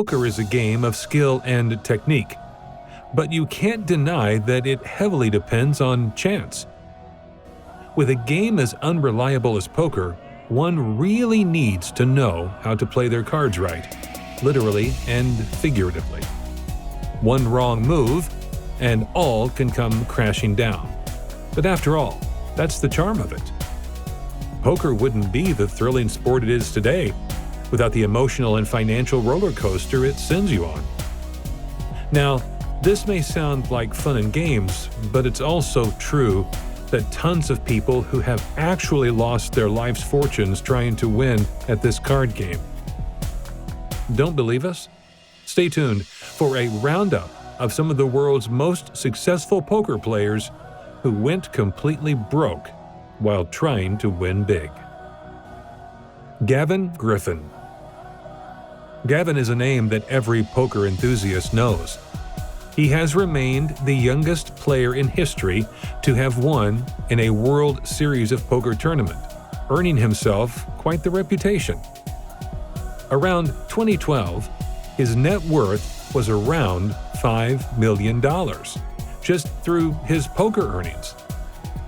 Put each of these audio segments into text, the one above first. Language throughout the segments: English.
Poker is a game of skill and technique, but you can't deny that it heavily depends on chance. With a game as unreliable as poker, one really needs to know how to play their cards right, literally and figuratively. One wrong move, and all can come crashing down. But after all, that's the charm of it. Poker wouldn't be the thrilling sport it is today without the emotional and financial roller coaster it sends you on. Now, this may sound like fun and games, but it's also true that tons of people who have actually lost their life's fortunes trying to win at this card game. Don't believe us? Stay tuned for a roundup of some of the world's most successful poker players who went completely broke while trying to win big. Gavin Griffin. Gavin is a name that every poker enthusiast knows. He has remained the youngest player in history to have won in a World Series of Poker tournament, earning himself quite the reputation. Around 2012, his net worth was around $5 million, just through his poker earnings.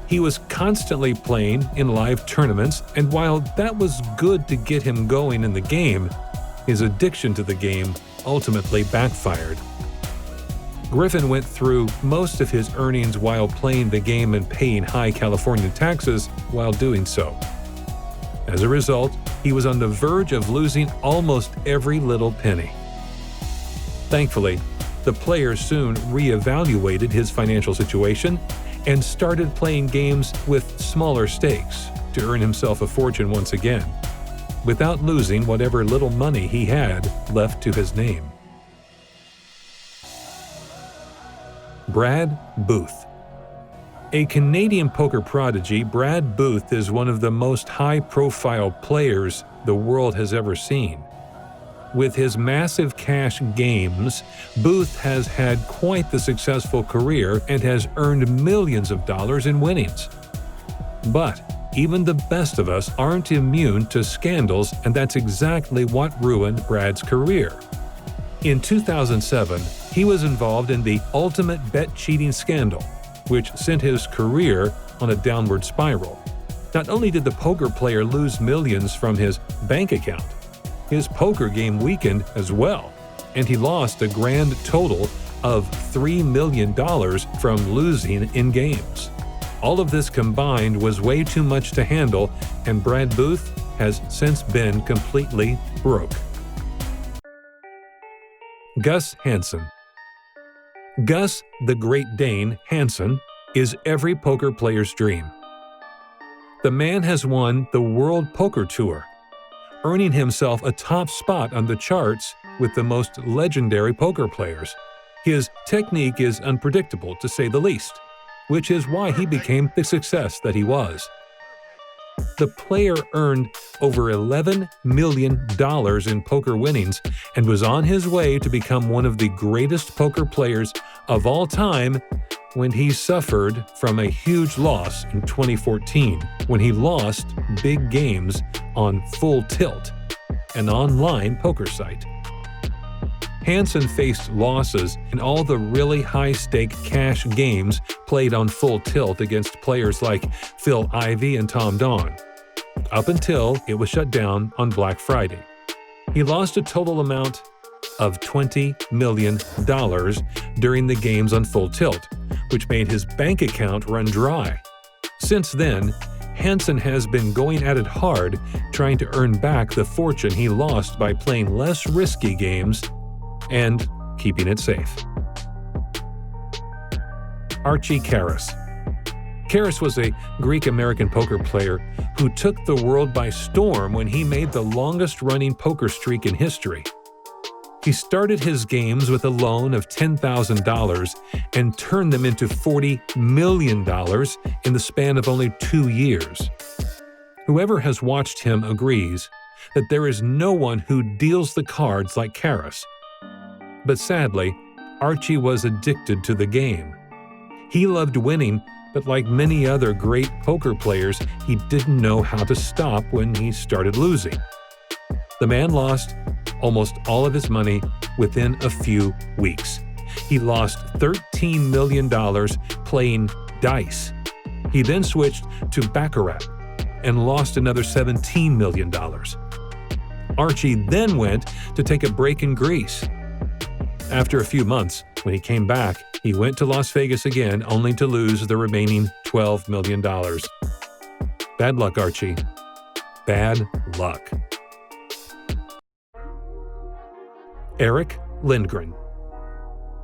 He was constantly playing in live tournaments, and while that was good to get him going in the game, his addiction to the game ultimately backfired. Griffin went through most of his earnings while playing the game and paying high California taxes while doing so. As a result, he was on the verge of losing almost every little penny. Thankfully, the player soon re-evaluated his financial situation and started playing games with smaller stakes to earn himself a fortune once again, without losing whatever little money he had left to his name. Brad Booth. A Canadian poker prodigy, Brad Booth is one of the most high-profile players the world has ever seen. With his massive cash games, Booth has had quite the successful career and has earned millions of dollars in winnings. But even the best of us aren't immune to scandals, and that's exactly what ruined Brad's career. In 2007, he was involved in the ultimate bet cheating scandal, which sent his career on a downward spiral. Not only did the poker player lose millions from his bank account, his poker game weakened as well, and he lost a grand total of $3 million from losing in games. All of this combined was way too much to handle, and Brad Booth has since been completely broke. Gus Hansen. Gus the Great Dane Hansen is every poker player's dream. The man has won the World Poker Tour, earning himself a top spot on the charts with the most legendary poker players. His technique is unpredictable, to say the least, which is why he became the success that he was. The player earned over $11 million in poker winnings and was on his way to become one of the greatest poker players of all time when he suffered from a huge loss in 2014 when he lost big games on Full Tilt, an online poker site. Hansen faced losses in all the really high-stake cash games played on Full Tilt against players like Phil Ivey and Tom Don, up until it was shut down on Black Friday. He lost a total amount of $20 million during the games on Full Tilt, which made his bank account run dry. Since then, Hansen has been going at it hard, trying to earn back the fortune he lost by playing less risky games and keeping it safe. Archie Karis. Karis was a Greek-American poker player who took the world by storm when he made the longest-running poker streak in history. He started his games with a loan of $10,000 and turned them into $40 million in the span of only 2 years. Whoever has watched him agrees that there is no one who deals the cards like Karis. But sadly, Archie was addicted to the game. He loved winning, but like many other great poker players, he didn't know how to stop when he started losing. The man lost almost all of his money within a few weeks. He lost $13 million playing dice. He then switched to baccarat and lost another $17 million. Archie then went to take a break in Greece. After a few months, when he came back, he went to Las Vegas again, only to lose the remaining $12 million. Bad luck, Archie. Bad luck. Eric Lindgren.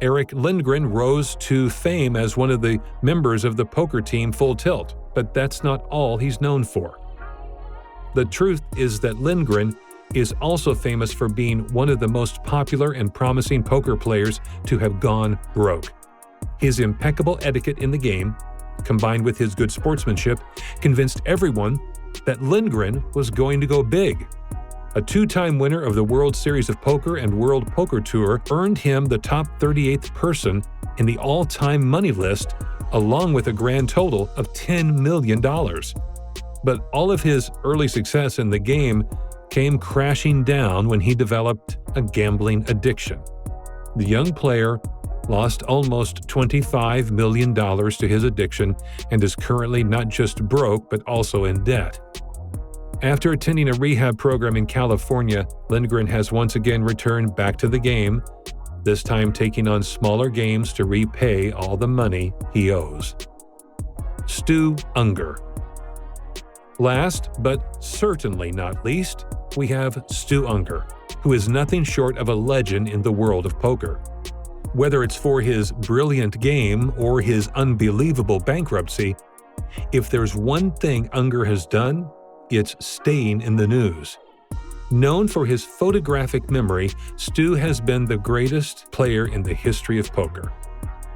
Eric Lindgren rose to fame as one of the members of the poker team Full Tilt, but that's not all he's known for. The truth is that Lindgren is also famous for being one of the most popular and promising poker players to have gone broke. His impeccable etiquette in the game, combined with his good sportsmanship, convinced everyone that Lindgren was going to go big. A two-time winner of the World Series of Poker and World Poker Tour earned him the top 38th person in the all-time money list, along with a grand total of $10 million. But all of his early success in the game came crashing down when he developed a gambling addiction. The young player lost almost $25 million to his addiction and is currently not just broke but also in debt. After attending a rehab program in California, Lindgren has once again returned back to the game, this time taking on smaller games to repay all the money he owes. Stu Ungar. Last, but certainly not least, we have Stu Ungar, who is nothing short of a legend in the world of poker. Whether it's for his brilliant game or his unbelievable bankruptcy, if there's one thing Ungar has done, it's staying in the news. Known for his photographic memory, Stu has been the greatest player in the history of poker.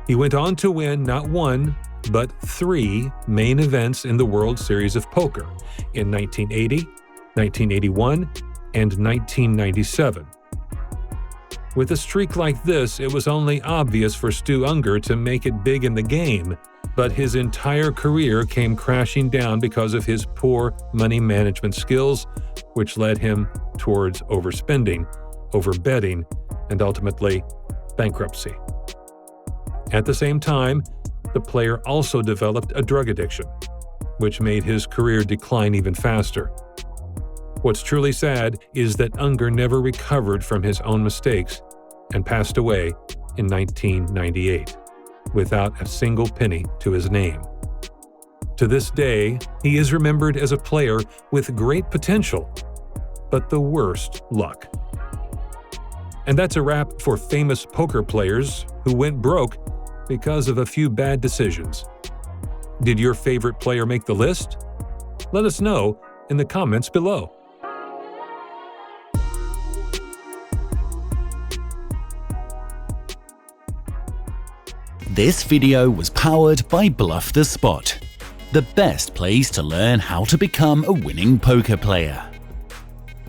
He went on to win not one, but 3 main events in the World Series of Poker in 1980, 1981, and 1997. With a streak like this, it was only obvious for Stu Ungar to make it big in the game, but his entire career came crashing down because of his poor money management skills, which led him towards overspending, overbetting, and ultimately bankruptcy. At the same time, the player also developed a drug addiction, which made his career decline even faster. What's truly sad is that Ungar never recovered from his own mistakes and passed away in 1998, without a single penny to his name. To this day, he is remembered as a player with great potential, but the worst luck. And that's a wrap for famous poker players who went broke because of a few bad decisions. Did your favorite player make the list? Let us know in the comments below. This video was powered by Bluff the Spot, the best place to learn how to become a winning poker player.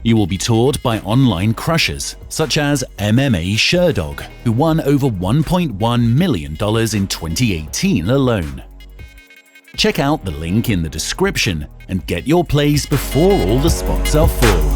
You will be taught by online crushers such as MMA Sherdog, who won over $1.1 million in 2018 alone. Check out the link in the description and get your plays before all the spots are full.